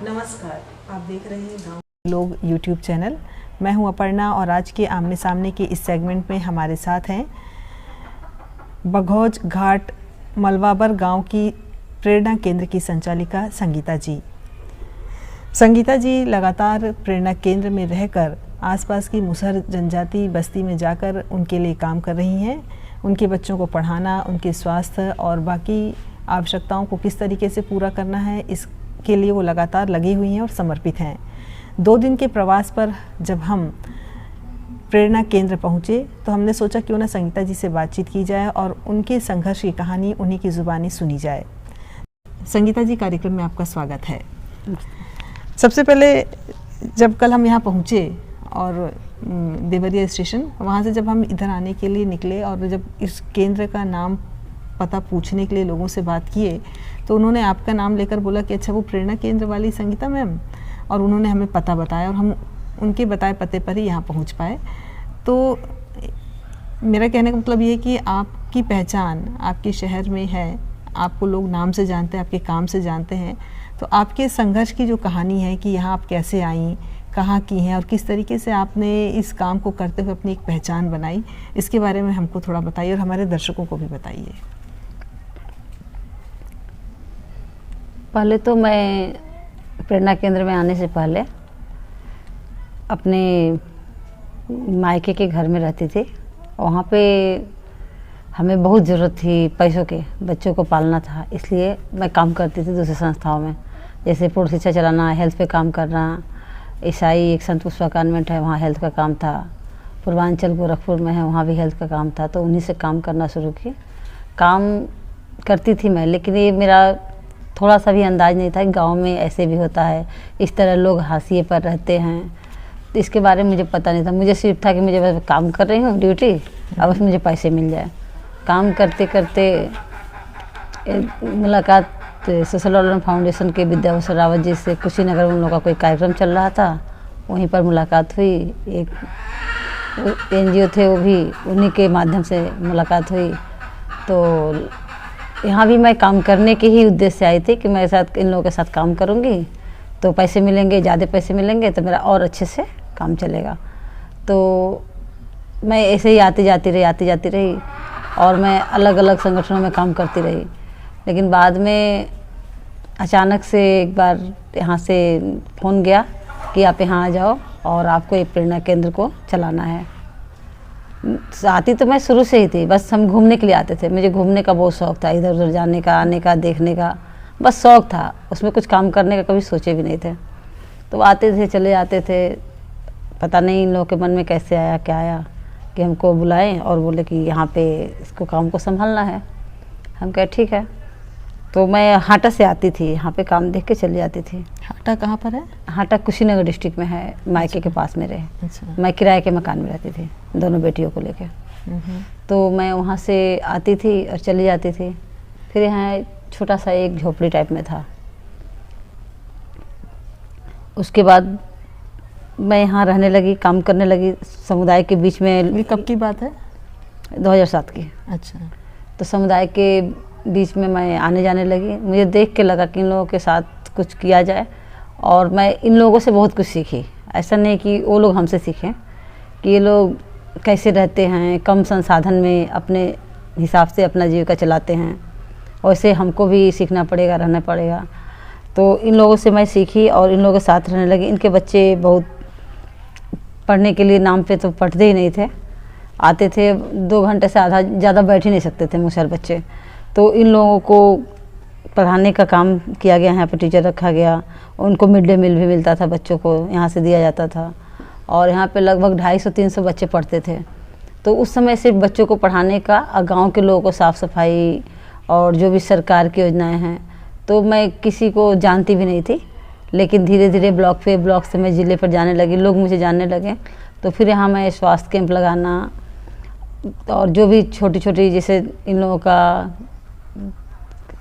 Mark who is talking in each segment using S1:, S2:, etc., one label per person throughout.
S1: नमस्कार, आप देख रहे हैं गाँव लोग यूट्यूब चैनल। मैं हूं अपर्णा और आज के आमने सामने के इस सेगमेंट में हमारे साथ हैं बघौज घाट मलवाबर गांव की प्रेरणा केंद्र की संचालिका संगीता जी। संगीता जी लगातार प्रेरणा केंद्र में रहकर आसपास की मुसहर जनजाति बस्ती में जाकर उनके लिए काम कर रही हैं। उनके बच्चों को पढ़ाना, उनके स्वास्थ्य और बाकी आवश्यकताओं को किस तरीके से पूरा करना है, इसके लिए वो लगातार लगी हुई हैं और समर्पित हैं। 2 दिन के प्रवास पर जब हम प्रेरणा केंद्र पहुँचे तो हमने सोचा क्यों ना संगीता जी से बातचीत की जाए और उनके संघर्ष की कहानी उन्हीं की ज़ुबानी सुनी जाए। संगीता जी, कार्यक्रम में आपका स्वागत है। सबसे पहले जब कल हम यहाँ पहुँचे और देवरिया स्टेशन, वहाँ से जब हम इधर आने के लिए निकले और जब इस केंद्र का नाम पता पूछने के लिए लोगों से बात किए तो उन्होंने आपका नाम लेकर बोला कि अच्छा वो प्रेरणा केंद्र वाली संगीता मैम, और उन्होंने हमें पता बताया और हम उनके बताए पते पर ही यहाँ पहुँच पाए। तो मेरा कहने का मतलब ये है कि आपकी पहचान आपके शहर में है, आपको लोग नाम से जानते हैं, आपके काम से जानते हैं। तो आपके संघर्ष की जो कहानी है कि यहाँ आप कैसे आईं, कहाँ की हैं और किस तरीके से आपने इस काम को करते हुए अपनी एक पहचान बनाई, इसके बारे में हमको थोड़ा बताइए और हमारे दर्शकों को भी बताइए।
S2: पहले तो मैं प्रेरणा केंद्र में आने से पहले अपने मायके के घर में रहती थी। वहाँ पे हमें बहुत ज़रूरत थी पैसों के, बच्चों को पालना था, इसलिए मैं काम करती थी दूसरी संस्थाओं में, जैसे पूर्ण शिक्षा चलाना, हेल्थ पे काम करना। ईसाई एक संत पुष्पा कॉन्वेंट है, वहाँ हेल्थ का काम था। पूर्वांचल गोरखपुर में है, वहाँ भी हेल्थ का काम था। तो उन्हीं से काम करना शुरू की। काम करती थी मैं, लेकिन ये मेरा थोड़ा सा भी अंदाज़ नहीं था कि गाँव में ऐसे भी होता है, इस तरह लोग हाशिए पर रहते हैं। तो इसके बारे में मुझे पता नहीं था। मुझे सिर्फ था कि मुझे बस काम कर रही हूँ ड्यूटी, अब बस मुझे पैसे मिल जाए। काम करते करते मुलाकात सोशल ऑर्गन फाउंडेशन के विद्याभूषण रावत जी से कुशीनगर में उन लोगों का कोई कार्यक्रम चल रहा था, वहीं पर मुलाकात हुई। एक NGO थे, वो भी उन्हीं के माध्यम से मुलाकात हुई। तो यहाँ भी मैं काम करने के ही उद्देश्य से आई थी कि मैं साथ इन लोगों के साथ काम करूँगी तो पैसे मिलेंगे, ज़्यादा पैसे मिलेंगे तो मेरा और अच्छे से काम चलेगा। तो मैं ऐसे ही आती जाती रही और मैं अलग अलग संगठनों में काम करती रही। लेकिन बाद में अचानक से एक बार यहाँ से फ़ोन गया कि आप यहाँ आ जाओ और आपको एक प्रेरणा केंद्र को चलाना है। आती तो मैं शुरू से ही थी, बस हम घूमने के लिए आते थे। मुझे घूमने का बहुत शौक़ था, इधर उधर जाने का, आने का, देखने का बस शौक़ था। उसमें कुछ काम करने का कभी सोचे भी नहीं थे। तो आते थे, चले जाते थे। पता नहीं इन लोगों के मन में कैसे आया, क्या आया कि हमको बुलाएं और बोले कि यहाँ पे इसको काम को संभालना है। हम कहे ठीक है। तो मैं हाटा से आती थी, यहाँ पे काम देख के चली जाती थी।
S1: हाटा कहाँ पर है?
S2: हाटा कुशीनगर डिस्ट्रिक्ट में है, मायके के पास में रहे।
S1: अच्छा।
S2: मैं किराए के मकान में रहती थी, दोनों बेटियों को लेके। तो मैं वहाँ से आती थी और चली जाती थी। फिर यहाँ छोटा सा एक झोपड़ी टाइप में था। उसके बाद मैं यहाँ रहने लगी, काम करने लगी समुदाय के बीच में।
S1: ये कब की बात है?
S2: 2007 की।
S1: अच्छा।
S2: तो समुदाय के बीच में मैं आने जाने लगी। मुझे देख के लगा कि इन लोगों के साथ कुछ किया जाए और मैं इन लोगों से बहुत कुछ सीखी। ऐसा नहीं कि वो लोग हमसे सीखें कि ये लोग कैसे रहते हैं, कम संसाधन में अपने हिसाब से अपना जीविका चलाते हैं, वैसे हमको भी सीखना पड़ेगा, रहना पड़ेगा। तो इन लोगों से मैं सीखी और इन लोगों के साथ रहने लगी। इनके बच्चे बहुत पढ़ने के लिए नाम पे तो पढ़ते ही नहीं थे, आते थे 2 घंटे से आधा ज़्यादा बैठ ही नहीं सकते थे मुसहर बच्चे। तो इन लोगों को पढ़ाने का काम किया गया, यहाँ पर टीचर रखा गया। उनको मिड डे मील भी मिलता था, बच्चों को यहाँ से दिया जाता था। और यहाँ पे लगभग 250-300 बच्चे पढ़ते थे। तो उस समय सिर्फ बच्चों को पढ़ाने का और गाँव के लोगों को साफ़ सफाई और जो भी सरकार की योजनाएँ हैं, तो मैं किसी को जानती भी नहीं थी। लेकिन धीरे धीरे ब्लॉक से मैं ज़िले पर जाने लगी, लोग मुझे जानने लगे। तो फिर यहाँ मैं स्वास्थ्य कैंप लगाना और जो भी छोटी छोटी, जैसे इन लोगों का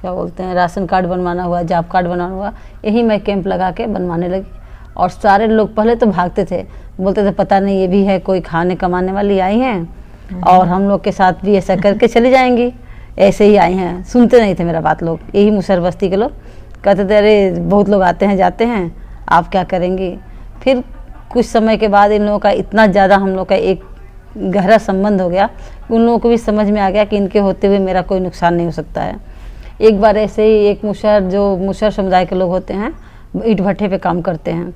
S2: क्या बोलते हैं, राशन कार्ड बनवाना हुआ, जॉब कार्ड बनवाना हुआ, यही मैं कैंप लगा के बनवाने लगी। और सारे लोग पहले तो भागते थे, बोलते थे पता नहीं ये भी है कोई खाने कमाने वाली आई हैं और हम लोग के साथ भी ऐसा करके चली जाएंगी, ऐसे ही आई हैं। सुनते नहीं थे मेरा बात लोग, यही मुसहर बस्ती के लोग कहते थे अरे बहुत लोग आते हैं जाते हैं, आप क्या करेंगी। फिर कुछ समय के बाद इन लोगों का इतना ज़्यादा हम लोग का एक गहरा संबंध हो गया, उन लोगों को भी समझ में आ गया कि इनके होते हुए मेरा कोई नुकसान नहीं हो सकता है। एक बार ऐसे ही एक मुसहर समुदाय के लोग होते हैं, ईंट भट्ठे पे काम करते हैं,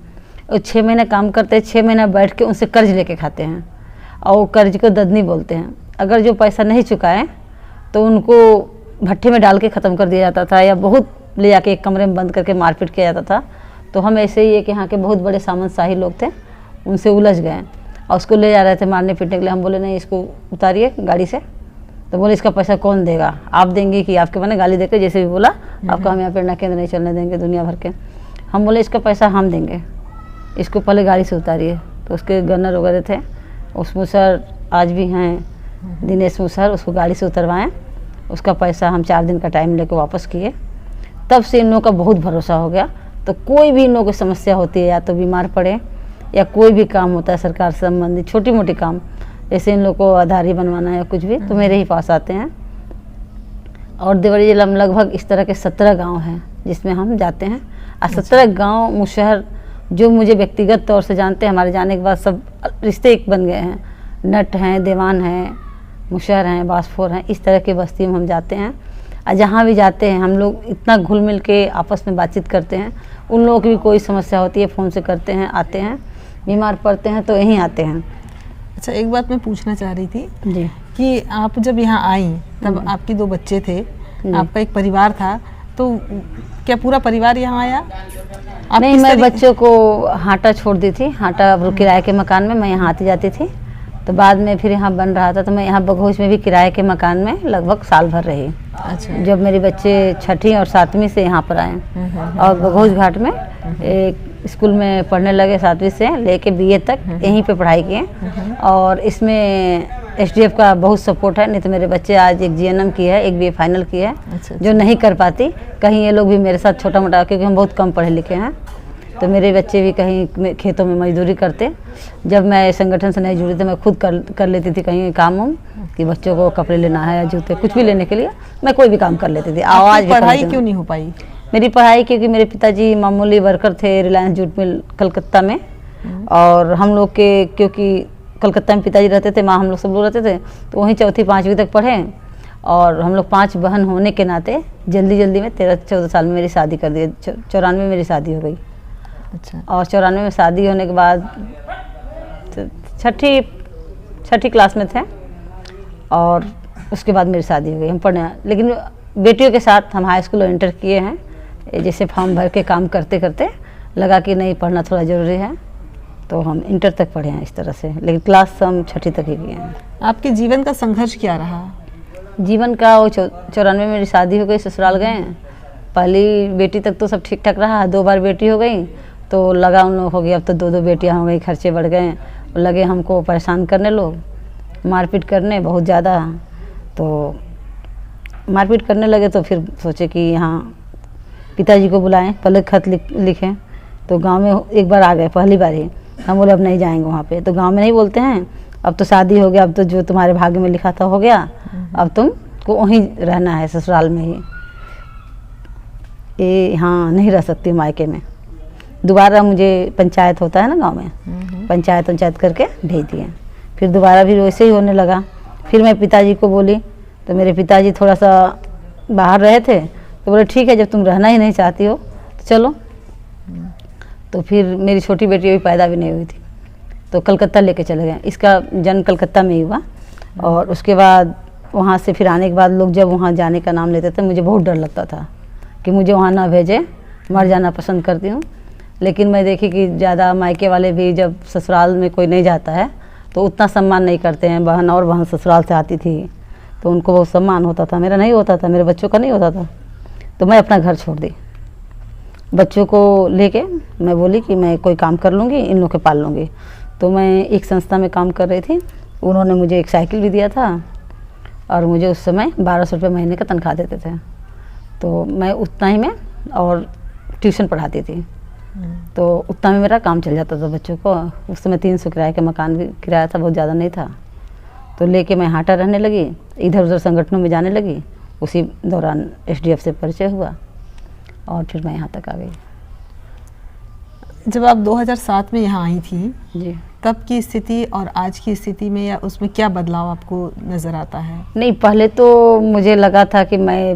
S2: और 6 महीने काम करते हैं, 6 महीना बैठ के उनसे कर्ज लेके खाते हैं, और वो कर्ज को ददनी बोलते हैं। अगर जो पैसा नहीं चुकाए तो उनको भट्ठे में डाल के ख़त्म कर दिया जाता था, या बहुत ले जाके एक कमरे में बंद करके मारपीट किया जाता था। तो हम ऐसे ही एक यहाँ के बहुत बड़े सामंतशाही लोग थे, उनसे उलझ गए और उसको ले जा रहे थे मारने पीटने के लिए। हम बोले नहीं, इसको उतारिए गाड़ी से। तो बोले इसका पैसा कौन देगा, आप देंगे कि आपके बने, गाली देकर जैसे भी बोला, आपका हम यहाँ प्रेरणा केंद्र नहीं चलने देंगे दुनिया भर के। हम बोले इसका पैसा हम देंगे, इसको पहले गाड़ी से उतारिए। तो उसके गन्नर वगैरह थे, उस मुसहर आज भी हैं, दिनेश मुसहर, उसको गाड़ी से उतरवाएं। उसका पैसा हम 4 दिन का टाइम लेकर वापस किए। तब से इन लोगों का बहुत भरोसा हो गया। तो कोई भी इन लोगों की समस्या होती है, या तो बीमार पड़े या कोई भी काम होता है सरकार से संबंधित छोटी मोटी काम, जैसे इन लोगों को आधारी बनवाना है या कुछ भी, तो मेरे ही पास आते हैं। और देवरी जिला में लगभग इस तरह के 17 गांव हैं जिसमें हम जाते हैं। और 17 गांव मुसहर जो मुझे व्यक्तिगत तौर से जानते हैं, हमारे जाने के बाद सब रिश्ते एक बन गए हैं। नट हैं, देवान हैं, मुसहर हैं, बासफोर हैं, इस तरह की बस्ती में हम जाते हैं। और जहाँ भी जाते हैं हम लोग इतना घुल मिल के आपस में बातचीत करते हैं। उन लोगों की भी कोई समस्या होती है फ़ोन से करते हैं, आते हैं, बीमार पड़ते हैं तो यहीं आते हैं।
S1: अच्छा, एक बात मैं पूछना चाह रही थी
S2: जी
S1: कि आप जब यहाँ आई तब आपके 2 बच्चे थे, आपका एक परिवार था, तो क्या पूरा परिवार यहाँ आया? आप
S2: नहीं,
S1: किस
S2: मैं
S1: तरीके-
S2: बच्चों को हाटा छोड़ दी थी, हाटा किराए के मकान में मैं यहाँ आती जाती थी। तो बाद में फिर यहाँ बन रहा था, तो मैं यहाँ बघोज में भी किराए के मकान में लगभग साल भर रही।
S1: अच्छा।
S2: जब मेरे बच्चे 6ठी और 7वीं से यहाँ पर आए, और बघोज घाट में एक स्कूल में पढ़ने लगे, 7वीं से लेके BA तक यहीं पे पढ़ाई किए। और इसमें SDF का बहुत सपोर्ट है, नहीं तो मेरे बच्चे आज एक GNM की है, एक BA फाइनल की है,
S1: अच्छा।
S2: जो नहीं कर पाती। कहीं ये लोग भी मेरे साथ छोटा मोटा, क्योंकि हम बहुत कम पढ़े लिखे हैं, तो मेरे बच्चे भी कहीं खेतों में मजदूरी करते। जब मैं संगठन से नहीं जुड़ी तो मैं खुद कर लेती थी कहीं काम वाम, कि बच्चों को कपड़े लेना है या जूते कुछ भी लेने के लिए मैं कोई भी काम कर लेती थी। आवाज़ भी
S1: पढ़ाई क्यों नहीं हो पाई?
S2: मेरी पढ़ाई, क्योंकि मेरे पिताजी मामूली वर्कर थे रिलायंस जूट मिल कलकत्ता में, और हम लोग के क्योंकि कलकत्ता में पिताजी रहते थे, माँ हम लोग सब लोग रहते थे, तो वहीं 4ठी 5वीं तक पढ़े। और हम लोग 5 बहन होने के नाते जल्दी में 13-14 साल में मेरी शादी कर दी। 94 में मेरी शादी हो गई।
S1: अच्छा।
S2: और 94 में शादी होने के बाद 6ठी क्लास में थे, और उसके बाद मेरी शादी हो गई। हम पढ़ने, लेकिन बेटियों के साथ हम हाई स्कूल और इंटर किए हैं। जैसे फॉर्म भर के काम करते करते लगा कि नहीं, पढ़ना थोड़ा ज़रूरी है, तो हम इंटर तक पढ़े हैं इस तरह से। लेकिन क्लास हम 6ठी तक ही किए हैं।
S1: आपके जीवन का संघर्ष क्या रहा?
S2: जीवन का वो 94 में मेरी शादी हो गई, ससुराल गए। पहली बेटी तक तो सब ठीक ठाक रहा, 2 बार बेटी हो गई, तो लगा उन लोगों को कि अब तो 2 बेटियां हो गई, खर्चे बढ़ गए। लगे हमको परेशान करने, लोग मारपीट करने बहुत ज़्यादा। तो मारपीट करने लगे तो फिर सोचे कि यहाँ पिताजी को बुलाएं, पहले खत लिखें। तो गांव में एक बार आ गए, पहली बार ही। हम बोले अब नहीं जाएंगे वहाँ पे, तो गांव में नहीं बोलते हैं, अब तो शादी हो गया, अब तो जो तुम्हारे भाग्य में लिखा था हो गया, अब तुमको वहीं रहना है, ससुराल में ही। ये हाँ नहीं रह सकती मायके में। दोबारा मुझे पंचायत होता है ना गांव में, पंचायत करके भेज दिए। फिर दोबारा भी वैसे ही होने लगा। फिर मैं पिताजी को बोली, तो मेरे पिताजी थोड़ा सा बाहर रहे थे, तो बोले ठीक है, जब तुम रहना ही नहीं चाहती हो तो चलो। तो फिर मेरी छोटी बेटी अभी पैदा भी नहीं हुई थी, तो कलकत्ता लेके चले गए। इसका जन्म कलकत्ता में ही हुआ। और उसके बाद वहाँ से फिर आने के बाद लोग जब वहाँ जाने का नाम लेते थे, मुझे बहुत डर लगता था कि मुझे वहाँ ना भेजे, मर जाना पसंद करती हूँ। लेकिन मैं देखी कि ज़्यादा मायके वाले भी जब ससुराल में कोई नहीं जाता है तो उतना सम्मान नहीं करते हैं। बहन ससुराल से आती थी तो उनको बहुत सम्मान होता था, मेरा नहीं होता था, मेरे बच्चों का नहीं होता था। तो मैं अपना घर छोड़ दी, बच्चों को लेके मैं बोली कि मैं कोई काम कर लूँगी, इन लोग के पाल लूँगी। तो मैं एक संस्था में काम कर रही थी, उन्होंने मुझे एक साइकिल भी दिया था, और मुझे उस समय 1200 रुपये महीने का तनख्वाह देते थे। तो मैं उतना ही में और ट्यूशन पढ़ाती थी, तो उतना में मेरा काम चल जाता था बच्चों को। उस समय 300 किराए का मकान भी किराया था, बहुत ज़्यादा नहीं था। तो लेके मैं हाटा रहने लगी, इधर उधर संगठनों में जाने लगी। उसी दौरान SDF से परिचय हुआ। और फिर मैं यहाँ तक आ गई।
S1: जब आप 2007 में यहाँ आई थी,
S2: जी।
S1: तब की स्थिति और आज की स्थिति में या उसमें क्या बदलाव आपको नज़र आता है?
S2: नहीं, पहले तो मुझे लगा था कि मैं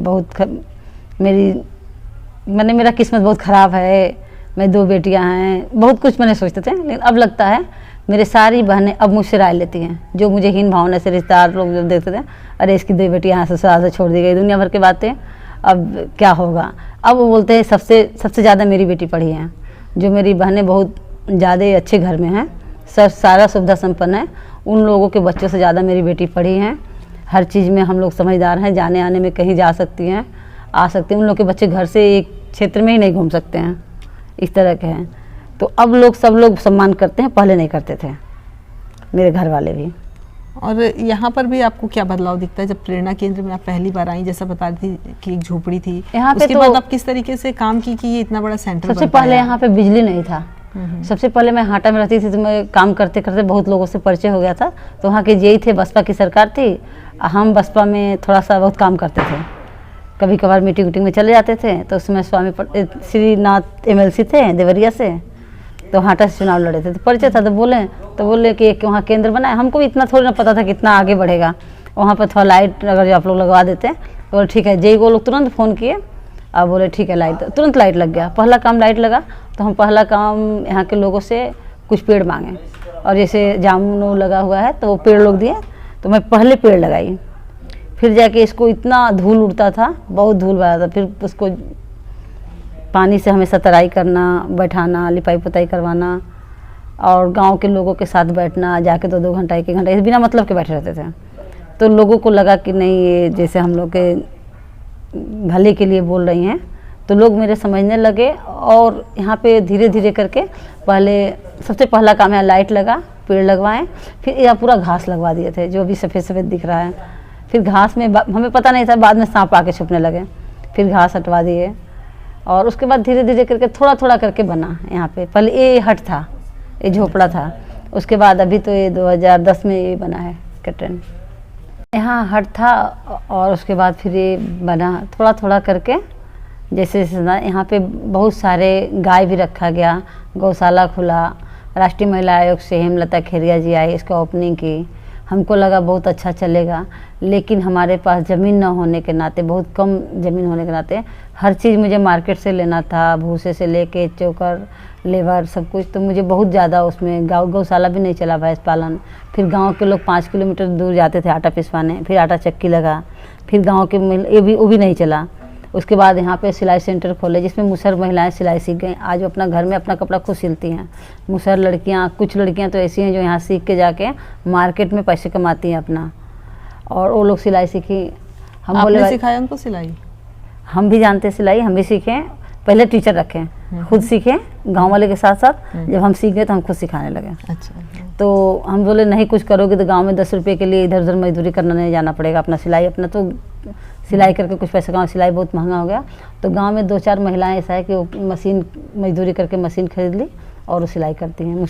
S2: मेरा किस्मत बहुत ख़राब है, मैं 2 बेटियां हैं, बहुत कुछ मैंने सोचते थे। लेकिन अब लगता है मेरे सारी बहनें अब मुझसे राय लेती हैं। जो मुझे हीन भावना से रिश्तेदार लोग जब देखते थे, अरे इसकी 2 बेटियां यहाँ ससुराल से छोड़ दी गई, दुनिया भर की बातें, अब क्या होगा। अब वो बोलते हैं सबसे ज़्यादा मेरी बेटी पढ़ी है। जो मेरी बहनें बहुत ज़्यादा अच्छे घर में हैं, सारा सुविधा संपन्न है, उन लोगों के बच्चों से ज़्यादा मेरी बेटी पढ़ी हैं। हर चीज़ में हम लोग समझदार हैं, जाने आने में कहीं जा सकती हैं, आ सकते हैं। उन लोग के बच्चे घर से एक क्षेत्र में ही नहीं घूम सकते हैं, इस तरह के हैं। तो अब सब लोग सम्मान करते हैं, पहले नहीं करते थे, मेरे घर वाले भी।
S1: और यहाँ पर भी आपको क्या बदलाव दिखता है? जब प्रेरणा केंद्र में आप पहली बार आई, जैसा बता रही थी कि एक झोपड़ी थी,
S2: यहाँ पे
S1: उसके बाद आप किस तरीके से काम की कि ये इतना बड़ा सेंटर
S2: सबसे पहले यहाँ पे बिजली नहीं था। सबसे पहले मैं हाटा में रहती थी, तो मैं काम करते करते बहुत लोगों से परिचय हो गया था। तो वहाँ के जेई थे, बसपा की सरकार थी, हम बसपा में थोड़ा सा बहुत काम करते थे। कभी कभार मीटिंग वीटिंग में चले जाते थे। तो उसमें श्रीनाथ MLC थे देवरिया से, तो हाटा से चुनाव लड़े थे, तो परिचय था। तो बोले कि वहाँ केंद्र बनाए। हमको भी इतना थोड़ी ना पता था कि इतना आगे बढ़ेगा। वहाँ पर थोड़ा लाइट अगर जो आप लोग लगवा देते हैं, तो बोले ठीक है। जेई को लोग तुरंत फ़ोन किए, अब बोले ठीक है, तुरंत लाइट लग गया। पहला काम लाइट लगा। तो हम पहला काम यहाँ के लोगों से कुछ पेड़ मांगे, और जैसे जामुन लगा हुआ है तो वो पेड़ लोग दिए, तो मैं पहले पेड़ लगाई। फिर जाके इसको इतना धूल उड़ता था, बहुत धूल भरा था। फिर उसको पानी से हमेशा तराई करना, बैठाना, लिपाई पुताई करवाना, और गांव के लोगों के साथ बैठना, जाके 2-2 घंटा 1-1 घंटा बिना मतलब के बैठे रहते थे। तो लोगों को लगा कि नहीं, ये जैसे हम लोग के भले के लिए बोल रही हैं, तो लोग मेरे समझने लगे। और यहाँ पे धीरे धीरे करके सबसे पहला काम है लाइट लगा, पेड़ लगवाएं। फिर यहाँ पूरा घास लगवा दिए थे, जो अभी सफ़ेद सफ़ेद दिख रहा है। फिर घास में हमें पता नहीं था, बाद में सांप आके छुपने लगे, फिर घास हटवा दिए। और उसके बाद धीरे धीरे करके थोड़ा थोड़ा करके बना। यहाँ पे पहले ये हट था, ये झोपड़ा था। उसके बाद अभी तो ये 2010 में ये बना है कैटरन। यहाँ हट था, और उसके बाद फिर ये बना थोड़ा थोड़ा करके। जैसे यहाँ पे बहुत सारे गाय भी रखा गया, गौशाला खुला। राष्ट्रीय महिला आयोग से हेमलता खेरिया जी आई, इसका ओपनिंग की। हमको लगा बहुत अच्छा चलेगा, लेकिन हमारे पास ज़मीन न होने के नाते, बहुत कम ज़मीन होने के नाते, हर चीज़ मुझे मार्केट से लेना था, भूसे से लेके चोकर, लेबर, सब कुछ। तो मुझे बहुत ज़्यादा उसमें गौशाला भी नहीं चला, भैंस पालन। फिर गांव के लोग 5 किलोमीटर दूर जाते थे आटा पिसवाने, फिर आटा चक्की लगा, फिर गांव के मिल वो भी नहीं चला। उसके बाद यहाँ पे सिलाई सेंटर खोले, जिसमें मुसहर महिलाएं सिलाई सीख गई। आज वो अपना घर में अपना कपड़ा खुद सिलती हैं। मुसहर लड़कियाँ, कुछ लड़कियाँ तो ऐसी हैं जो यहाँ सीख के जाके मार्केट में पैसे कमाती हैं अपना, और वो लोग सिलाई सीखी। हम बोले
S1: सिखाया उनको सिलाई?
S2: हम भी जानते सिलाई, हम भी सीखें। पहले टीचर रखें, खुद सीखें गांव वाले के साथ साथ। जब हम सीख गए तो हम खुद सिखाने लगे।
S1: अच्छा।
S2: तो हम बोले नहीं, कुछ करोगे तो गांव में 10 रुपये के लिए इधर उधर मजदूरी करना नहीं जाना पड़ेगा, अपना सिलाई अपना तो सिलाई करके कुछ पैसे कमाओ। सिलाई बहुत महंगा हो गया। तो गांव में 2-4 महिलाएं ऐसा है कि वो मशीन मजदूरी करके मशीन खरीद ली और वो सिलाई करती हैं।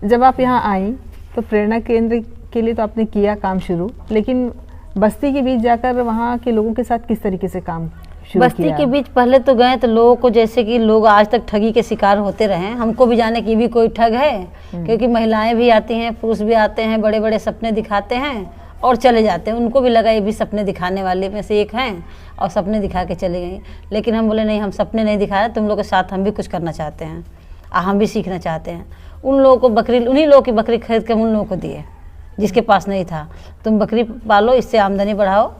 S1: जब आप यहाँ आई तो प्रेरणा केंद्र के लिए तो आपने किया काम शुरू, लेकिन बस्ती के बीच जाकर वहाँ के लोगों के साथ किस तरीके से काम शुरू
S2: बस्ती
S1: किया?
S2: के बीच पहले तो गए तो लोगों को, जैसे कि लोग आज तक ठगी के शिकार होते रहे, हमको भी जाने की भी कोई ठग है, क्योंकि महिलाएं भी आती हैं, पुरुष भी आते हैं, बड़े बड़े सपने दिखाते हैं और चले जाते हैं। उनको भी लगा ये भी सपने दिखाने वाले में से एक हैं, और सपने दिखा के चले गई। लेकिन हम बोले नहीं, हम सपने नहीं दिखा रहे, तुम लोग के साथ हम भी कुछ करना चाहते हैं, हम भी सीखना चाहते हैं। उन लोगों को उन्हीं लोगों की बकरी खरीद के उन लोगों को दिए जिसके पास नहीं था। तुम बकरी पालो, इससे आमदनी बढ़ाओ।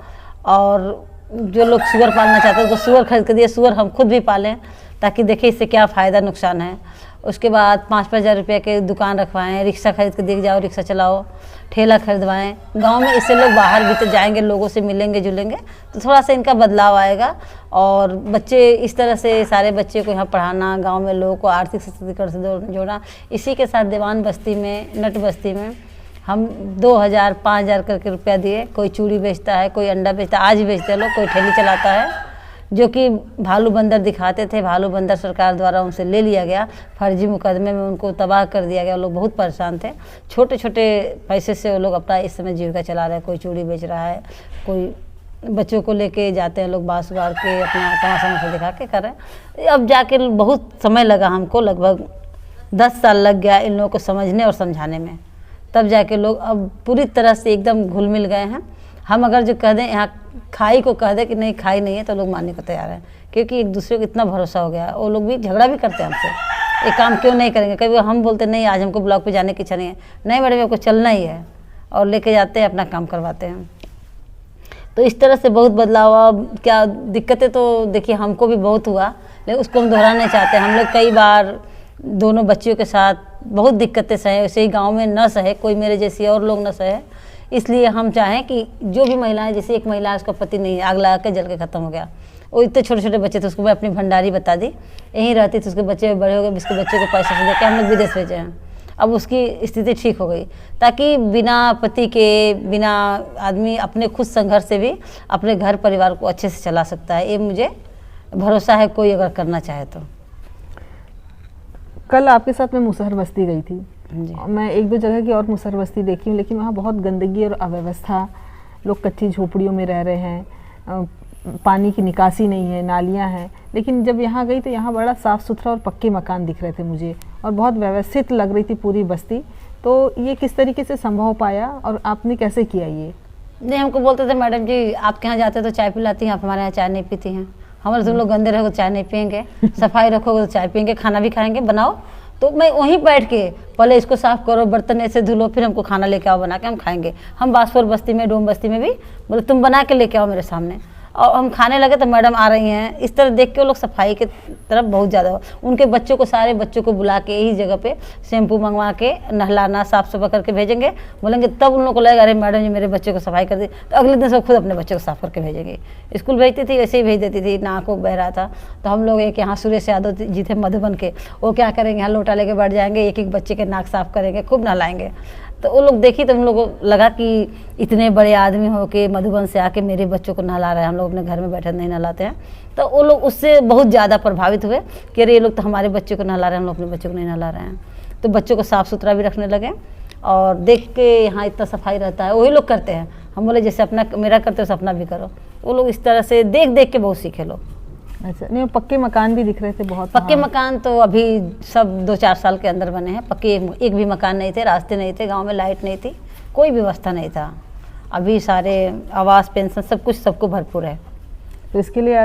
S2: और जो लोग सुअर पालना चाहते हैं, तो सुअर खरीद के दिए। सुअर हम खुद भी पालें, ताकि देखें इससे क्या फ़ायदा नुकसान है। उसके बाद 5-5 हज़ार रुपये के दुकान रखवाएं, रिक्शा खरीद के दे जाओ, रिक्शा चलाओ, ठेला खरीदवाएं गांव में। इससे लोग बाहर भी तो जाएंगे, लोगों से मिलेंगे जुलेंगे, तो थोड़ा सा इनका बदलाव आएगा। और बच्चे इस तरह से सारे बच्चे को यहाँ पढ़ाना, गांव में लोगों को आर्थिक सशक्तिकरण से जोड़ना। इसी के साथ दीवान बस्ती में, नट बस्ती में हम 2000, 5000 करके रुपया दिए। कोई चूड़ी बेचता है, कोई अंडा बेचता है, आज भी बेचते हैं लोग, कोई ठेली चलाता है, जो कि भालू बंदर दिखाते थे। भालू बंदर सरकार द्वारा उनसे ले लिया गया, फर्जी मुकदमे में उनको तबाह कर दिया गया। लोग बहुत परेशान थे। छोटे छोटे पैसे से वो लोग अपना इस समय जीविका चला रहे हैं। कोई चूड़ी बेच रहा है, कोई बच्चों को लेके जाते हैं लोग बांस उगाड़ के अपना तमाशा मशा दिखा के कर रहे हैं। अब जाके बहुत समय लगा हमको, लगभग 10 साल लग गया इन लोगों को समझने और समझाने में, तब जाके लोग अब पूरी तरह से एकदम घुल मिल गए हैं। हम अगर जो कह दें यहाँ खाई को कह दें कि नहीं खाई नहीं है तो लोग मानने को तैयार हैं, क्योंकि एक दूसरे को इतना भरोसा हो गया है। वो लोग भी झगड़ा भी करते हैं हमसे, ये काम क्यों नहीं करेंगे। कभी हम बोलते नहीं आज हमको ब्लॉक पे जाने की इच्छा नहीं है, नहीं मैडम आपको चलना ही है, और लेके जाते हैं अपना काम करवाते हैं। तो इस तरह से बहुत बदलाव हुआ। क्या दिक्कतें तो देखिए हमको भी बहुत हुआ, लेकिन उसको हम दोहराना नहीं चाहते। हम लोग कई बार दोनों बच्चियों के साथ बहुत दिक्कतें सहे, वैसे ही गांव में न सहे, कोई मेरे जैसी और लोग न सहे। इसलिए हम चाहें कि जो भी महिलाएं, जैसे एक महिला उसका पति नहीं, आग लगा के जल के ख़त्म हो गया, वो इतने छोटे छोटे बच्चे थे, उसको मैं अपनी भंडारी बता दी, यहीं रहती थी, उसके बच्चे बड़े हो गए, उसके बच्चे को पैसा से देकर हम लोग विदेश भेजे हैं। अब उसकी स्थिति ठीक हो गई, ताकि बिना पति के, बिना आदमी अपने खुद संघर्ष से भी अपने घर परिवार को अच्छे से चला सकता है। ये मुझे भरोसा है कोई अगर करना चाहे तो।
S1: कल आपके साथ मैं मुसहर बस्ती गई थी
S2: जी।
S1: मैं 1-2 जगह की और मुसहर बस्ती देखी हूँ, लेकिन वहाँ बहुत गंदगी और अव्यवस्था, लोग कच्ची झोपड़ियों में रह रहे हैं, पानी की निकासी नहीं है, नालियाँ हैं। लेकिन जब यहाँ गई तो यहाँ बड़ा साफ़ सुथरा और पक्के मकान दिख रहे थे मुझे, और बहुत व्यवस्थित लग रही थी पूरी बस्ती। तो ये किस तरीके से संभव पाया और आपने कैसे किया ये?
S2: नहीं, हमको बोलते थे मैडम जी आपके यहाँ जाते तो चाय पिलाती हैं, आप हमारे यहाँ चाय नहीं पीती हैं। हमारे तुम लोग गंदे रहोगे तो चाय नहीं पियेंगे, सफाई रखोगे तो चाय पियेंगे, खाना भी खाएंगे, बनाओ तो मैं वहीं बैठ के पहले इसको साफ़ करो, बर्तन ऐसे धुलो, फिर हमको खाना लेके आओ बना के हम खाएंगे। हम बासपुर बस्ती में, डोम बस्ती में भी बोले तुम बना के लेके आओ मेरे सामने, और हम खाने लगे तो मैडम आ रही हैं। इस तरह देख के वो लोग सफाई के तरफ बहुत ज़्यादा, उनके बच्चों को, सारे बच्चों को बुला के यही जगह पे शैम्पू मंगवा के नहलाना, साफ़ सफाई करके भेजेंगे, बोलेंगे तब उन लोगों को लगेगा अरे मैडम जी मेरे बच्चे को सफाई कर दी, तो अगले दिन सब खुद अपने बच्चे को साफ़ करके भेजेंगे। स्कूल भेजती थी वैसे ही भेज देती थी, नाक को बह रहा था तो हम लोग एक यहाँ सुरेश यादव जी थे मधुबन के, वो क्या करेंगे यहाँ लोटा लेके बैठ जाएंगे, एक एक बच्चे के नाक साफ़ करेंगे, खूब नहलाएंगे। तो वो लोग देखी तो हम लोग को लगा कि इतने बड़े आदमी हो के मधुबन से आके मेरे बच्चों को नहला रहे हैं, हम लोग अपने घर में बैठे नहीं नहलाते हैं। तो वो लोग उससे बहुत ज़्यादा प्रभावित हुए कि अरे ये लोग तो हमारे बच्चों को नहला रहे हैं, हम लोग अपने बच्चों को नहीं नहला रहे हैं। तो बच्चों को साफ़ सुथरा भी रखने लगे, और देख के यहाँ इतना सफाई रहता है, वही लोग करते हैं। हम बोले जैसे अपना मेरा करते हो वैसे अपना भी करो। वो लोग इस तरह से देख देख के बहुत सीखे लोग।
S1: अच्छा, नहीं पक्के मकान भी दिख रहे थे बहुत।
S2: पक्के मकान तो अभी सब 2-4 साल के अंदर बने हैं। पक्के एक भी मकान नहीं थे, रास्ते नहीं थे, गांव में लाइट नहीं थी, कोई व्यवस्था नहीं था। अभी सारे आवास, पेंशन सब कुछ सबको भरपूर है।
S1: तो इसके लिए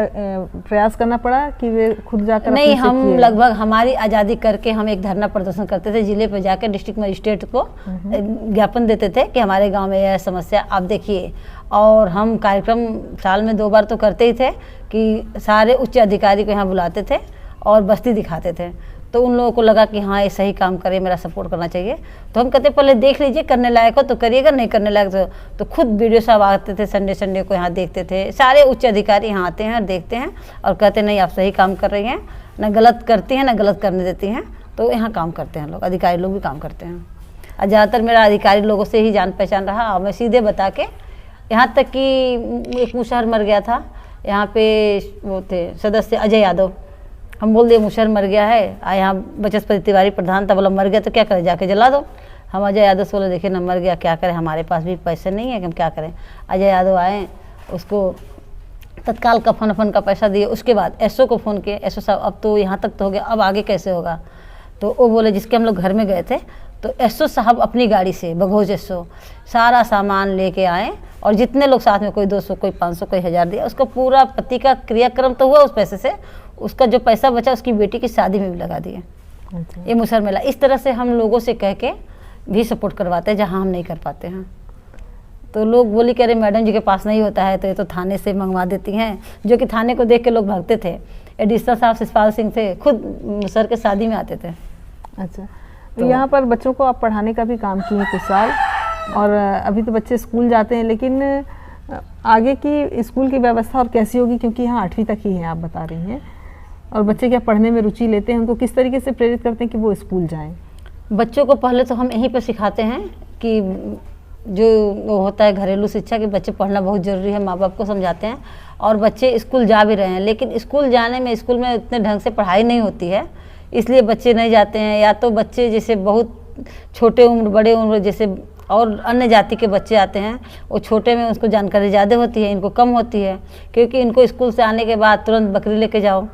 S1: प्रयास करना पड़ा कि वे खुद जाकर?
S2: नहीं, हम लगभग हमारी आज़ादी करके हम एक धरना प्रदर्शन करते थे, जिले पर जाकर डिस्ट्रिक्ट मजिस्ट्रेट को ज्ञापन देते थे कि हमारे गांव में यह समस्या आप देखिए। और हम कार्यक्रम साल में 2 बार तो करते ही थे कि सारे उच्च अधिकारी को यहाँ बुलाते थे और बस्ती दिखाते थे। तो उन लोगों को लगा कि हाँ ये सही काम करे, मेरा सपोर्ट करना चाहिए। तो हम कहते पहले देख लीजिए, करने लायक हो तो करिएगा, नहीं करने लायक तो खुद वीडियो साहब आते थे, संडे को यहाँ देखते थे। सारे उच्च अधिकारी यहाँ आते हैं और देखते हैं और कहते नहीं आप सही काम कर रही हैं, ना गलत करती हैं ना गलत करने देती हैं। तो यहाँ काम करते हैं लोग, अधिकारी लोग भी काम करते हैं। और ज़्यादातर मेरा अधिकारी लोगों से ही जान पहचान रहा, और मैं सीधे बता के, यहाँ तक कि एक मुशहर मर गया था यहाँ पे, वो थे सदस्य अजय यादव, हम बोल दिए मुशहर मर गया है, यहाँ बचस्पति तिवारी प्रधान था, बोला मर गया तो क्या करें, जाके जला दो। हम अजय यादव से बोले देखिए ना मर गया, क्या करें, हमारे पास भी पैसे नहीं है कि हम क्या करें। अजय यादव आए, उसको तत्काल कफन वफन का पैसा दिए। उसके बाद एसओ को फ़ोन किए, एसओ साहब अब तो यहाँ तक तो हो गया, अब आगे कैसे होगा। तो वो बोले, जिसके हम लोग घर में गए थे, तो एसओ साहब अपनी गाड़ी से, बघोज एसओ, सारा सामान लेके आए, और जितने लोग साथ में, कोई 200, कोई 500, कोई 1000 दिया। उसका पूरा पति का क्रियाक्रम तो हुआ उस पैसे से, उसका जो पैसा बचा उसकी बेटी की शादी में भी लगा दिए।
S1: अच्छा।
S2: ये मुसहर मेला इस तरह से हम लोगों से कह के भी सपोर्ट करवाते हैं जहाँ हम नहीं कर पाते हैं। तो लोग बोली कह रहे मैडम जी के पास नहीं होता है तो ये तो थाने से मंगवा देती हैं, जो कि थाने को देख के लोग भागते थे। एडिशनल साहब शिषपाल सिंह थे, खुद मुसहर के शादी में आते थे।
S1: अच्छा, तो यहाँ पर बच्चों को आप पढ़ाने का भी काम किए कुछ साल, और अभी तो बच्चे स्कूल जाते हैं, लेकिन आगे की स्कूल की व्यवस्था और कैसी होगी, क्योंकि यहाँ 8वीं तक ही है आप बता रही हैं, और बच्चे क्या पढ़ने में रुचि लेते हैं, उनको किस तरीके से प्रेरित करते हैं कि वो स्कूल जाएं?
S2: बच्चों को पहले तो हम यहीं पर सिखाते हैं कि जो वो होता है घरेलू शिक्षा, कि बच्चे पढ़ना बहुत ज़रूरी है, माँ बाप को समझाते हैं। और बच्चे स्कूल जा भी रहे हैं, लेकिन स्कूल जाने में, स्कूल में इतने ढंग से पढ़ाई नहीं होती है, इसलिए बच्चे नहीं जाते हैं। या तो बच्चे जैसे बहुत छोटे उम्र, बड़े उम्र, जैसे और अन्य जाति के बच्चे आते हैं, वो छोटे में उसको जानकारी ज़्यादा होती है, इनको कम होती है, क्योंकि इनको स्कूल से आने के बाद तुरंत बकरी लेके जाओ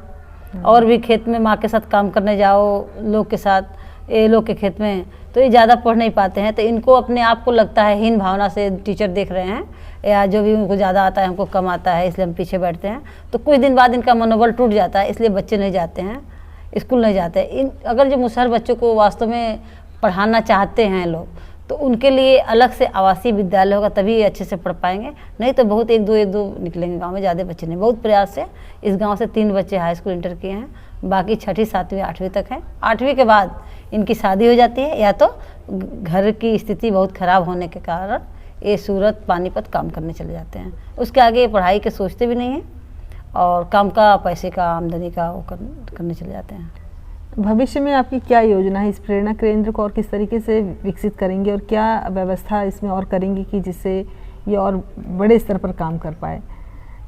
S2: और भी खेत में माँ के साथ काम करने जाओ, लोग के साथ, ये लोग के खेत में, तो ये ज़्यादा पढ़ नहीं पाते हैं। तो इनको अपने आप को लगता है हीन भावना से टीचर देख रहे हैं, या जो भी उनको ज़्यादा आता है हमको कम आता है, इसलिए हम पीछे बैठते हैं। तो कुछ दिन बाद इनका मनोबल टूट जाता है, इसलिए बच्चे नहीं जाते हैं, स्कूल नहीं जाते। अगर जो मुसहर बच्चों को वास्तव में पढ़ाना चाहते हैं लोग, तो उनके लिए अलग से आवासीय विद्यालय होगा, तभी ये अच्छे से पढ़ पाएंगे। नहीं तो बहुत एक दो निकलेंगे गांव में, ज़्यादा बच्चे नहीं। बहुत प्रयास से इस गांव से 3 बच्चे हाई स्कूल इंटर किए हैं, बाकी 6ठी 7वीं 8वीं तक है। 8वीं के बाद इनकी शादी हो जाती है, या तो घर की स्थिति बहुत ख़राब होने के कारण ये सूरत पानीपत काम करने चले जाते हैं। उसके आगे पढ़ाई के सोचते भी नहीं हैं, और काम का, पैसे का, आमदनी का वो करने चले जाते हैं।
S1: भविष्य में आपकी क्या योजना है? इस प्रेरणा केंद्र को और किस तरीके से विकसित करेंगे, और क्या व्यवस्था इसमें और करेंगे कि जिससे ये और बड़े स्तर पर काम कर पाए?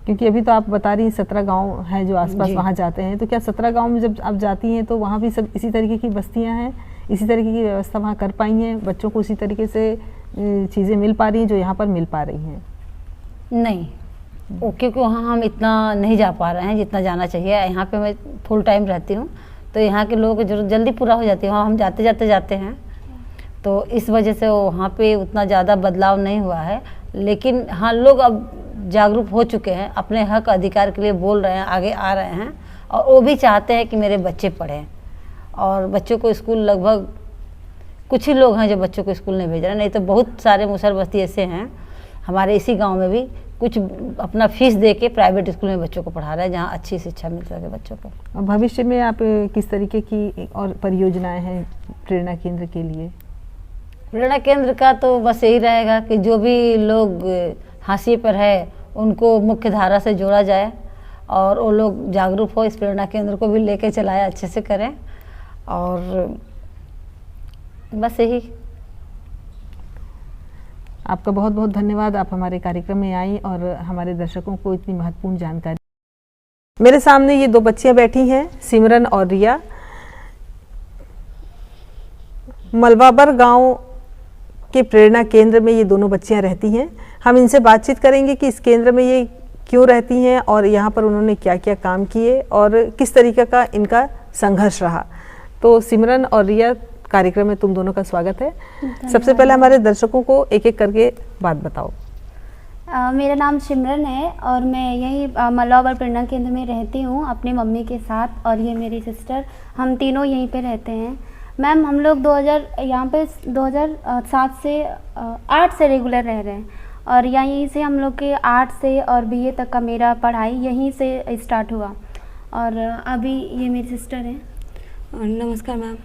S1: क्योंकि अभी तो आप बता रही हैं 17 गांव हैं जो आसपास वहाँ जाते हैं, तो क्या 17 गांव में जब आप जाती हैं तो वहाँ भी सब इसी तरीके की बस्तियाँ हैं, इसी तरीके की व्यवस्था वहाँ कर पाई हैं, बच्चों को उसी तरीके से चीज़ें मिल पा रही हैं जो यहाँ पर मिल पा रही हैं?
S2: नहीं, क्योंकि वहाँ हम इतना नहीं जा पा रहे हैं जितना जाना चाहिए। यहाँ पे मैं फुल टाइम रहती हूँ, तो यहाँ के लोगों की जरूरत जल्दी पूरा हो जाती है, वहाँ हम जाते हैं, तो इस वजह से वहाँ पे उतना ज़्यादा बदलाव नहीं हुआ है। लेकिन हाँ, लोग अब जागरूक हो चुके हैं, अपने हक अधिकार के लिए बोल रहे हैं, आगे आ रहे हैं, और वो भी चाहते हैं कि मेरे बच्चे पढ़ें। और बच्चों को स्कूल लगभग कुछ ही लोग हैं जो बच्चों को स्कूल नहीं भेज रहे, नहीं तो बहुत सारे मुसहर बस्ती ऐसे हैं हमारे इसी गांव में भी, कुछ अपना फीस दे के प्राइवेट स्कूल में बच्चों को पढ़ा रहे हैं, जहाँ अच्छी शिक्षा मिल सके बच्चों को।
S1: और भविष्य में आप किस तरीके की और परियोजनाएं हैं प्रेरणा केंद्र के लिए?
S2: प्रेरणा केंद्र का तो बस यही रहेगा कि जो भी लोग हाशिए पर है उनको मुख्य धारा से जोड़ा जाए, और वो लोग जागरूक हो, इस प्रेरणा केंद्र को भी लेके चलाए, अच्छे से करें, और बस यही।
S1: आपका बहुत बहुत धन्यवाद, आप हमारे कार्यक्रम में आई और हमारे दर्शकों को इतनी महत्वपूर्ण जानकारी। मेरे सामने ये 2 बच्चियां बैठी हैं, सिमरन और रिया। मलवाबर गांव के प्रेरणा केंद्र में ये दोनों बच्चियां रहती हैं। हम इनसे बातचीत करेंगे कि इस केंद्र में ये क्यों रहती हैं और यहाँ पर उन्होंने क्या क्या काम किए और किस तरीके का इनका संघर्ष रहा। तो सिमरन और रिया, कार्यक्रम में तुम दोनों का स्वागत है। सबसे पहले हमारे दर्शकों को एक एक करके बात बताओ।
S3: मेरा नाम सिमरन है और मैं यही मलवाबर प्रेरणा केंद्र में रहती हूँ अपनी मम्मी के साथ, और ये मेरी सिस्टर, हम तीनों यहीं पे रहते हैं। मैम, हम लोग 2007 से 8 से रेगुलर रह रहे हैं, और यहीं से हम लोग के 8 से और BA तक का मेरा पढ़ाई यहीं से स्टार्ट हुआ, और अभी ये मेरी सिस्टर है।
S4: नमस्कार मैम,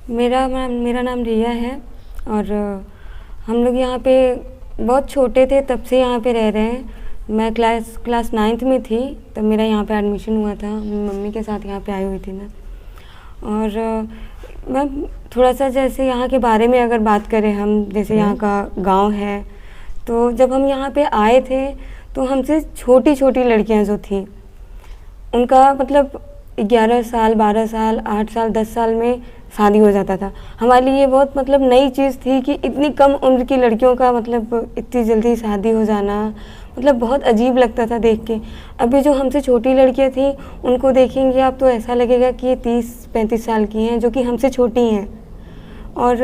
S4: मेरा नाम रिया है, और हम लोग यहाँ पे बहुत छोटे थे तब से यहाँ पे रह रहे हैं। मैं क्लास 9th में थी तब मेरा यहाँ पे एडमिशन हुआ था, मम्मी के साथ यहाँ पे आई हुई थी मैं। और मैम, थोड़ा सा जैसे यहाँ के बारे में अगर बात करें हम, जैसे यहाँ का गांव है, तो जब हम यहाँ पे आए थे तो हमसे छोटी छोटी लड़कियाँ जो थी, उनका मतलब 11 साल, 12 साल, 8 साल, 10 साल में शादी हो जाता था। हमारे लिए ये बहुत मतलब नई चीज़ थी कि इतनी कम उम्र की लड़कियों का मतलब इतनी जल्दी शादी हो जाना, मतलब बहुत अजीब लगता था देख के। अभी जो हमसे छोटी लड़कियां थी उनको देखेंगे आप तो ऐसा लगेगा कि ये 30-35 साल की हैं, जो कि हमसे छोटी हैं। और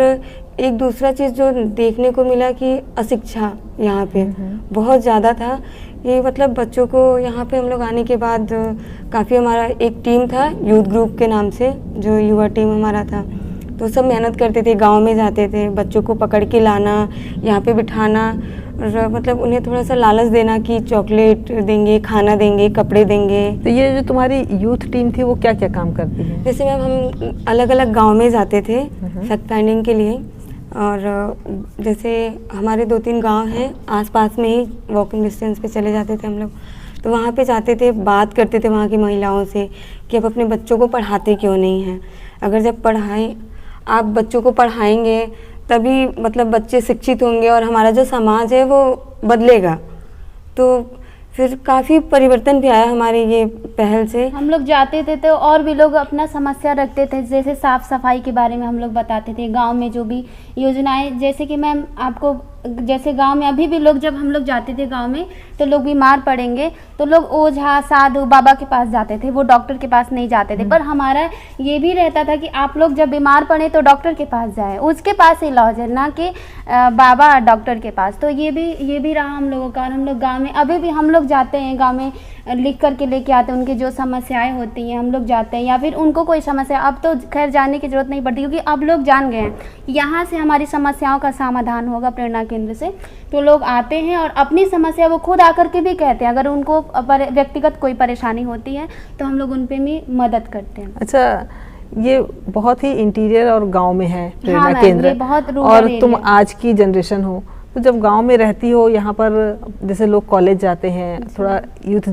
S4: एक दूसरा चीज़ जो देखने को मिला कि अशिक्षा यहाँ पे बहुत ज़्यादा था। ये मतलब बच्चों को यहाँ पे हम लोग आने के बाद काफ़ी, हमारा एक टीम था यूथ ग्रुप के नाम से, जो युवा टीम हमारा था, तो सब मेहनत करते थे, गांव में जाते थे, बच्चों को पकड़ के लाना, यहाँ पे बिठाना, और मतलब उन्हें थोड़ा सा लालच देना कि चॉकलेट देंगे, खाना देंगे, कपड़े देंगे।
S1: तो ये जो तुम्हारी यूथ टीम थी वो क्या क्या काम करती है?
S4: जैसे मैम, हम अलग अलग गाँव में जाते थे फैक्ट फाइंडिंग के लिए, और जैसे हमारे 2-3 गांव हैं आसपास में ही, वॉकिंग डिस्टेंस पे चले जाते थे हम लोग। तो वहाँ पे जाते थे, बात करते थे वहाँ की महिलाओं से कि अब अपने बच्चों को पढ़ाते क्यों नहीं हैं। अगर जब आप बच्चों को पढ़ाएंगे तभी मतलब बच्चे शिक्षित होंगे और हमारा जो समाज है वो बदलेगा। तो फिर काफ़ी परिवर्तन भी आया हमारे ये पहल से।
S3: हम लोग जाते थे तो और भी लोग अपना समस्या रखते थे, जैसे साफ़ सफाई के बारे में हम लोग बताते थे, गांव में जो भी योजनाएं, जैसे कि मैम आपको, जैसे गांव में अभी भी लोग, जब हम लोग जाते थे गांव में तो लोग बीमार पड़ेंगे तो लोग ओझा साधु बाबा के पास जाते थे, वो डॉक्टर के पास नहीं जाते थे। पर हमारा ये भी रहता था कि आप लोग जब बीमार पड़े तो डॉक्टर के पास जाए, उसके पास इलाज है, ना कि बाबा डॉक्टर के पास। तो ये भी रहा हम लोगों का। और हम लोग गाँव में अभी भी हम लोग जाते हैं, गाँव में लिख करके लेके आते हैं उनकी जो समस्याएं होती हैं, हम लोग जाते हैं, या फिर उनको कोई समस्या, अब तो खैर जाने की ज़रूरत नहीं पड़ती क्योंकि अब लोग जान गए हैं यहाँ से हमारी समस्याओं का समाधान होगा प्रेरणा केंद्र से। तो लोग आते हैं और अपनी समस्या वो खुद आकर के भी कहते हैं, अगर उनको व्यक्तिगत कोई परेशानी होती है तो हम लोग उन पे भी मदद करते हैं।
S1: अच्छा, ये बहुत ही इंटीरियर और गांव में है प्रेरणा
S3: हाँ मैम,
S1: केंद्र,
S3: ये बहुत रूरल
S1: और तुम
S3: एरिया।
S1: आज की जनरेशन हो, तो जब गांव में रहती हो, यहाँ पर जैसे लोग कॉलेज जाते हैं, थोड़ा यूथ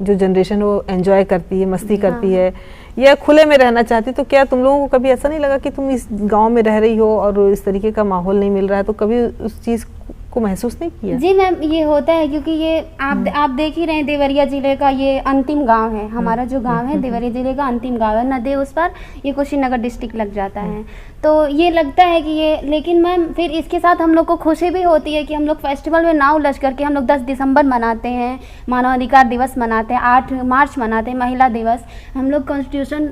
S1: जो जनरेशन वो एंजॉय करती है, मस्ती करती है, या खुले में रहना चाहती, तो क्या तुम लोगों को कभी ऐसा नहीं लगा कि तुम इस गांव में रह रही हो और इस तरीके का माहौल नहीं मिल रहा है, तो कभी उस चीज़ को महसूस नहीं किया?
S3: जी मैम, ये होता है क्योंकि ये आप देख ही रहे हैं, देवरिया जिले का ये अंतिम गांव है, हमारा जो गांव है देवरिया जिले का अंतिम गांव है, नदी उस पर ये कुशीनगर डिस्ट्रिक्ट लग जाता है। तो ये लगता है कि ये, लेकिन मैम फिर इसके साथ हम लोग को खुशी भी होती है कि हम लोग फेस्टिवल में ना उलझ करके हम लोग 10 दिसंबर मनाते हैं, मानवाधिकार दिवस मनाते हैं, 8 मार्च मनाते हैं, महिला दिवस, हम लोग कॉन्स्टिट्यूशन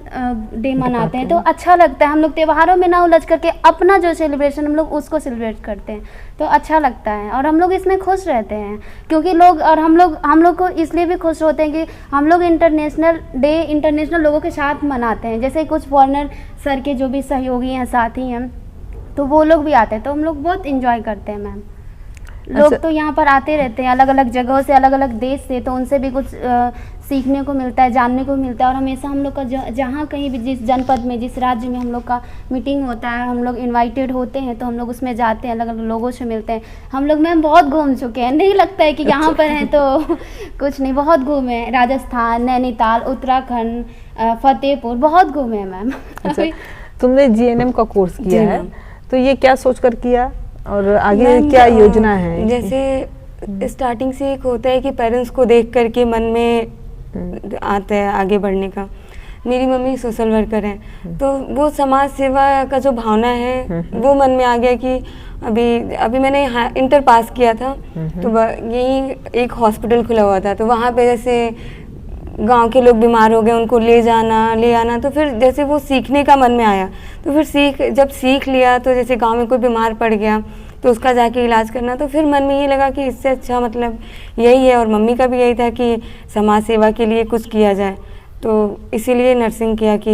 S3: डे मनाते हैं। तो अच्छा लगता है, हम लोग त्योहारों में ना उलझ करके अपना जो सेलिब्रेशन हम लोग उसको सेलिब्रेट करते हैं, तो अच्छा लगता है और हम लोग इसमें खुश रहते हैं। क्योंकि लोग, और हम लोग को इसलिए भी खुश होते हैं कि हम लोग इंटरनेशनल डे इंटरनेशनल लोगों के साथ मनाते हैं, जैसे कुछ फॉरेनर सर के जो भी सहयोगी हैं, साथी हैं, तो वो लोग भी आते हैं, तो हम लोग बहुत इंजॉय करते हैं मैम। लोग
S1: अच्छा।
S3: तो यहाँ पर आते रहते हैं अलग अलग जगहों से, अलग अलग देश से, तो उनसे भी कुछ सीखने को मिलता है, जानने को मिलता है। और हमेशा हम लोग का जहाँ कहीं भी, जिस जनपद में, जिस राज्य में हम लोग का मीटिंग होता है, हम लोग इनवाइटेड होते हैं, तो हम लोग उसमें जाते हैं, अलग अलग लोगों से मिलते हैं। हम लोग मैम बहुत घूम चुके हैं, नहीं लगता है कि यहाँ पर हैं तो कुछ नहीं, बहुत घूमे हैं, राजस्थान, नैनीताल, उत्तराखंड, फतेहपुर, बहुत घूमे हैं मैम।
S1: अच्छा, तुमने जीएनएम का कोर्स किया है, तो ये क्या सोचकर किया और आगे
S4: मैम,
S1: क्या योजना है?
S4: जैसे स्टार्टिंग से एक होता है कि पेरेंट्स को देख करके मन में आता है आगे बढ़ने का। मेरी मम्मी सोशल वर्कर हैं, तो वो समाज सेवा का जो भावना है वो मन में आ गया कि अभी मैंने इंटर पास किया था, तो यही एक हॉस्पिटल खुला हुआ था, तो वहाँ पे जैसे गांव के लोग बीमार हो गए, उनको ले आना, तो फिर जैसे वो सीखने का मन में आया, तो फिर जब सीख लिया, तो जैसे गांव में कोई बीमार पड़ गया तो उसका जाके इलाज करना, तो फिर मन में ये लगा कि इससे अच्छा मतलब यही है। और मम्मी का भी यही था कि समाज सेवा के लिए कुछ किया जाए, तो इसीलिए नर्सिंग किया कि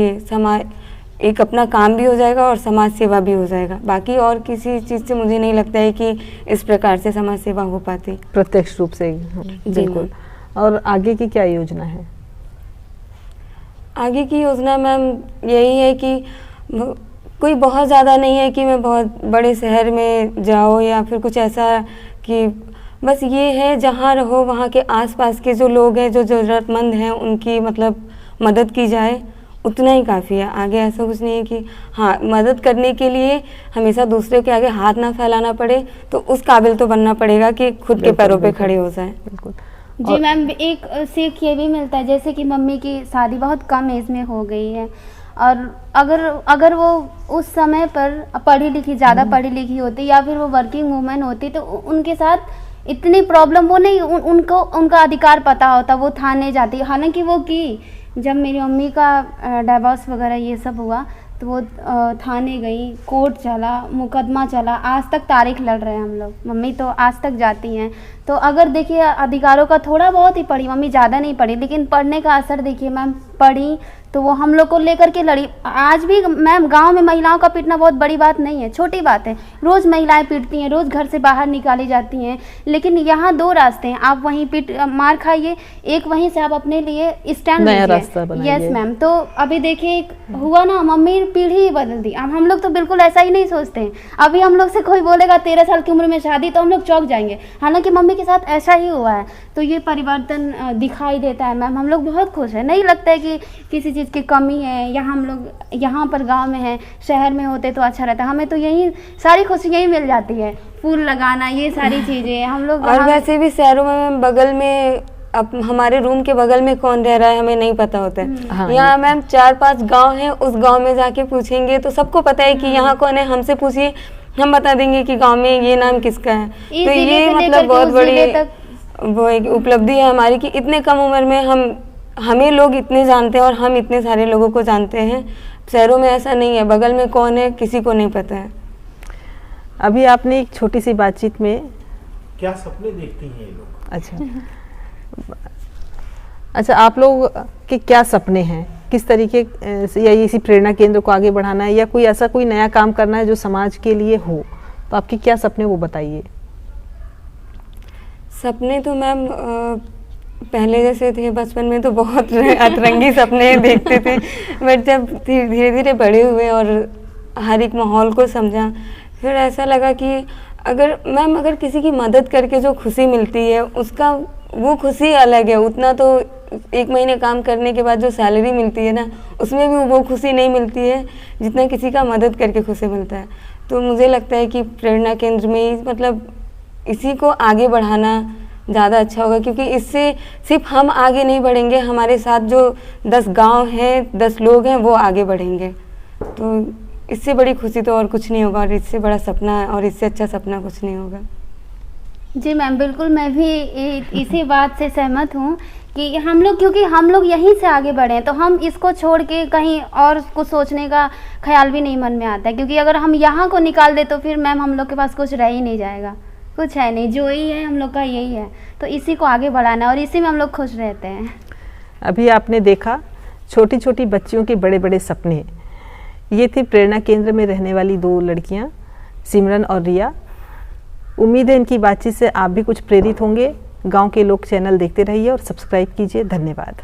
S4: एक अपना काम भी हो जाएगा और समाज सेवा भी हो जाएगा। बाकी और किसी चीज़ से मुझे नहीं लगता है कि इस प्रकार से समाज सेवा हो पाती
S1: प्रत्यक्ष रूप से। बिल्कुल। और आगे की क्या योजना है?
S4: आगे की योजना मैम यही है कि कोई बहुत ज़्यादा नहीं है कि मैं बहुत बड़े शहर में जाओ या फिर कुछ ऐसा, कि बस ये है जहाँ रहो वहाँ के आसपास के जो लोग हैं, जो ज़रूरतमंद हैं, उनकी मतलब मदद की जाए, उतना ही काफ़ी है। आगे ऐसा कुछ नहीं है कि हाँ, मदद करने के लिए हमेशा दूसरे के आगे हाथ ना फैलाना पड़े, तो उस काबिल तो बनना पड़ेगा कि खुद के पैरों पे खड़े हो जाए।
S1: बिल्कुल।
S3: जी मैम, एक सीख ये भी मिलता है, जैसे कि मम्मी की शादी बहुत कम एज में हो गई है, और अगर वो उस समय पर ज़्यादा पढ़ी लिखी होती या फिर वो वर्किंग वूमेन होती, तो उनके साथ इतनी प्रॉब्लम वो नहीं, उनको उनका अधिकार पता होता, वो थाने जाती। हालांकि वो की, जब मेरी मम्मी का डाइवोर्स वगैरह ये सब हुआ, तो वो थाने गई, कोर्ट चला, मुकदमा चला, आज तक तारीख लड़ रहे हैं हम लोग। मम्मी तो आज तक जाती हैं। तो अगर देखिए अधिकारों का थोड़ा बहुत ही पढ़ी, मम्मी ज़्यादा नहीं पढ़ी, लेकिन पढ़ने का असर देखिए मैम, पढ़ी तो वो हम लोग को लेकर के लड़ी। आज भी मैम गांव में महिलाओं का पीटना बहुत बड़ी बात नहीं है, छोटी बात है। रोज़ महिलाएं पीटती हैं, रोज़ घर से बाहर निकाली जाती हैं, लेकिन यहाँ 2 रास्ते हैं, आप वहीं मार खाइए, एक वहीं से आप अपने लिए स्टैंड लीजिए। Yes ma'am. तो अभी देखिए हुआ ना, मम्मी पीढ़ी ही बदल दी। अब हम लोग तो बिल्कुल ऐसा ही नहीं सोचते हैं। अभी हम लोग से कोई बोलेगा 13 साल की उम्र में शादी, तो हम लोग चौंक जाएंगे, हालांकि मम्मी के साथ ऐसा ही हुआ है। तो ये परिवर्तन दिखाई देता है मैम, हम लोग बहुत खुश हैं। नहीं लगता है कि किसी चीज़ की कमी है, या हम लोग यहाँ पर गांव में हैं, शहर में होते तो अच्छा रहता। हमें तो यही सारी खुशी यही मिल जाती है, फूल लगाना, ये सारी चीज़ें हम लोग।
S4: और वैसे भी शहरों में बगल में अब हमारे रूम के बगल में कौन रह रहा है हमें नहीं पता होता है।
S1: हाँ,
S4: यहाँ मैम 4-5 गांव हैं, उस गांव में जाके पूछेंगे तो सबको पता है कि यहाँ कौन है, हमसे पूछिए हम बता देंगे कि गांव में ये नाम किसका है।
S3: इस
S4: तो
S3: जिले
S4: ये
S3: से
S4: मतलब
S3: लेकर के
S4: बहुत
S3: उस
S4: बड़ी
S3: जिले तक
S4: वो एक उपलब्धि है हमारी कि इतने कम उम्र में हमें लोग इतने जानते हैं और हम इतने सारे लोगों को जानते हैं। शहरों में ऐसा नहीं है, बगल में कौन है किसी को नहीं पता है।
S1: अभी आपने एक छोटी सी बातचीत में
S5: क्या सपने देखती हैं ये लोग?
S1: अच्छा, आप लोग के क्या सपने हैं, किस तरीके से, या इसी प्रेरणा केंद्र को आगे बढ़ाना है या कोई ऐसा कोई नया काम करना है जो समाज के लिए हो, तो आपके क्या सपने वो बताइए।
S4: सपने तो मैम पहले जैसे थे, बचपन में तो बहुत अतरंगी सपने देखते थे, बट जब धीरे धीरे बड़े हुए और हर एक माहौल को समझा, फिर ऐसा लगा कि अगर किसी की मदद करके जो खुशी मिलती है उसका वो खुशी अलग है। उतना तो 1 महीने काम करने के बाद जो सैलरी मिलती है ना, उसमें भी वो खुशी नहीं मिलती है जितना किसी का मदद करके खुशी मिलता है। तो मुझे लगता है कि प्रेरणा केंद्र में मतलब इसी को आगे बढ़ाना ज़्यादा अच्छा होगा, क्योंकि इससे सिर्फ हम आगे नहीं बढ़ेंगे, हमारे साथ जो 10 गांव हैं, 10 लोग हैं, वो आगे बढ़ेंगे। तो इससे बड़ी खुशी तो और कुछ नहीं होगा, और इससे बड़ा सपना और इससे अच्छा सपना कुछ नहीं होगा।
S3: जी मैम, बिल्कुल मैं भी इसी बात से सहमत हूँ कि हम लोग, क्योंकि हम लोग यहीं से आगे बढ़े हैं, तो हम इसको छोड़ के कहीं और कुछ सोचने का ख्याल भी नहीं मन में आता है, क्योंकि अगर हम यहाँ को निकाल दे तो फिर मैम हम लोग के पास कुछ रह ही नहीं जाएगा, कुछ है नहीं, जो ही है हम लोग का यही है। तो इसी को आगे बढ़ाना और इसी में हम लोग खुश रहते हैं।
S1: अभी आपने देखा छोटी छोटी बच्चियों के बड़े बड़े सपने। ये थी प्रेरणा केंद्र में रहने वाली 2 लड़कियां, सिमरन और रिया। उम्मीद है इनकी बातचीत से आप भी कुछ प्रेरित होंगे। गांव के लोग चैनल देखते रहिए और सब्सक्राइब कीजिए। धन्यवाद।